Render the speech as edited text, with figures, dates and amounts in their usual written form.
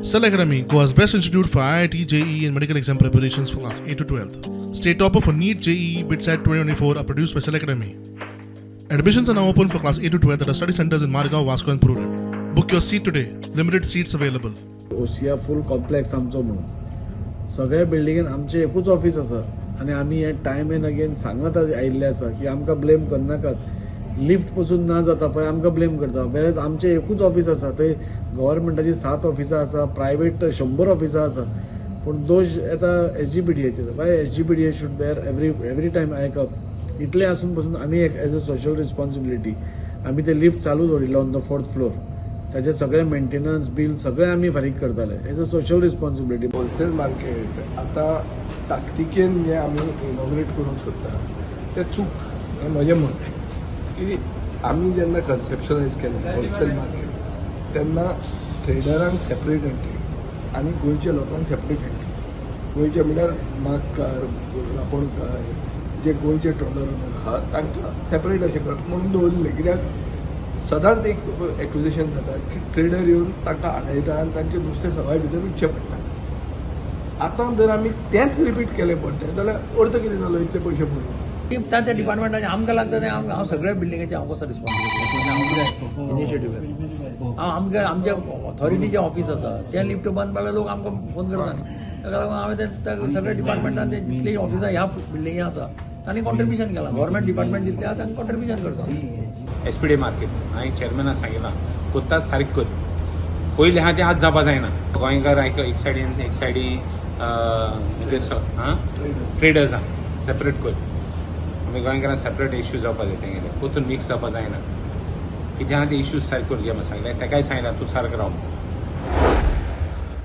Cell Academy, Goa's best institute for IIT, JEE and medical exam preparations for class 8 to 12th. State topper for NEET, JEE, BITSAT 2024 are produced by Cell Academy. Admissions are now open for class 8 to 12th at our study centers in Margao, Vasco and Purun. Book your seat today. Limited seats available. ओसिया फूल complex आमचो म्हणून सगळ्या बिल्डिंगेन आमचे एकूच office आसा आनी आमी हे टायम एंड अगेन सांगत आयिल्ले आसा की आमकां ब्लेम करनाकात लिफ्ट पसून ना जाता पळय आमकां ब्लेम करता वेरेज आमचे एकूच ऑफिस आसा थंय गव्हर्मेंटाची 7 ऑफिसां आसा प्रायवेट 100 ऑफिसां आसा पूण दोश येता SGPDAचे why SGPDA should bear every time आयकप इतले आसून पसून आमी एक एज अ सोशल रिस्पॉन्सिबिलिटी आमी ते लिफ्ट चालू दवरिल्लो ऑन द 4th फ्लोर त्याचे सगळे मेंटेनन्स बिल सगळे आमी फारीक करताले as a social responsibility. Wholesale market आता ताकतिकेन जे आमी इनॉग्रेट करूंक सोदता तें चूक हें म्हजें मत की आमी जेन्ना कन्सेप्शलायज केलें होलसेल मार्केट तेन्ना ट्रेडरांक सेपरेट एंट्री आनी गोंयच्या लोकांक सेपरेट एंट्री गोंयचे म्हणल्यार मागकार रापणकार जे गोंयचे ट्रॉलर ओनर आहा तांकां सेपरेट अशें करप म्हणून दवरलें कित्याक सदांच एक एक्विजिशन जाता की ट्रेडर येवन तांकां आडयता आनी तांचें नुस्तें सवाय भितर विकचें पडटा. आतां जर आमी तेंच रिपीट केलें पडटें जाल्यार अर्थ कितें जालो इतले पयशे भरून त्या डिपार्टमेंटाचे आमकां लागता तें हांव सगळ्या बिल्डिंगेचे हांव कसो रिस्पॉन्सिबिलिटी इनिशिएटीव आमच्या ऑथॉरिटीचे ऑफिस आसा त्या लिफ्ट बंद पडल्यार लोक आमकां फोन करता न्ही ताका लागून हांवें ते सगळ्या डिपार्टमेंटान जितली ऑफिसां ह्या बिल्डिंगे आसा तांणी कॉन्ट्रिब्युशन केलां गव्हर्मेंट डिपार्टमेंट जितले आसा तांकां कॉन्ट्रिब्युशन करता. SPD मार्केट हांवें चेअरमॅनाक सांगितलां कोत्ताच सारकें कर पयलीं आहा तें आज जावपा जायना गोंयकार एक सायडीन म्हणजे ट्रेडर्स आहा सेपरेट कर आमी गोंयकारांक सेपरेट इश्यू जावपा जाय तेंगेले पोतून मिक्स जावपा जायना कितें आहा ते इश्यूज सारके कर घे म्हणून सांगलें तेकाय सांगलां तूं सारको राव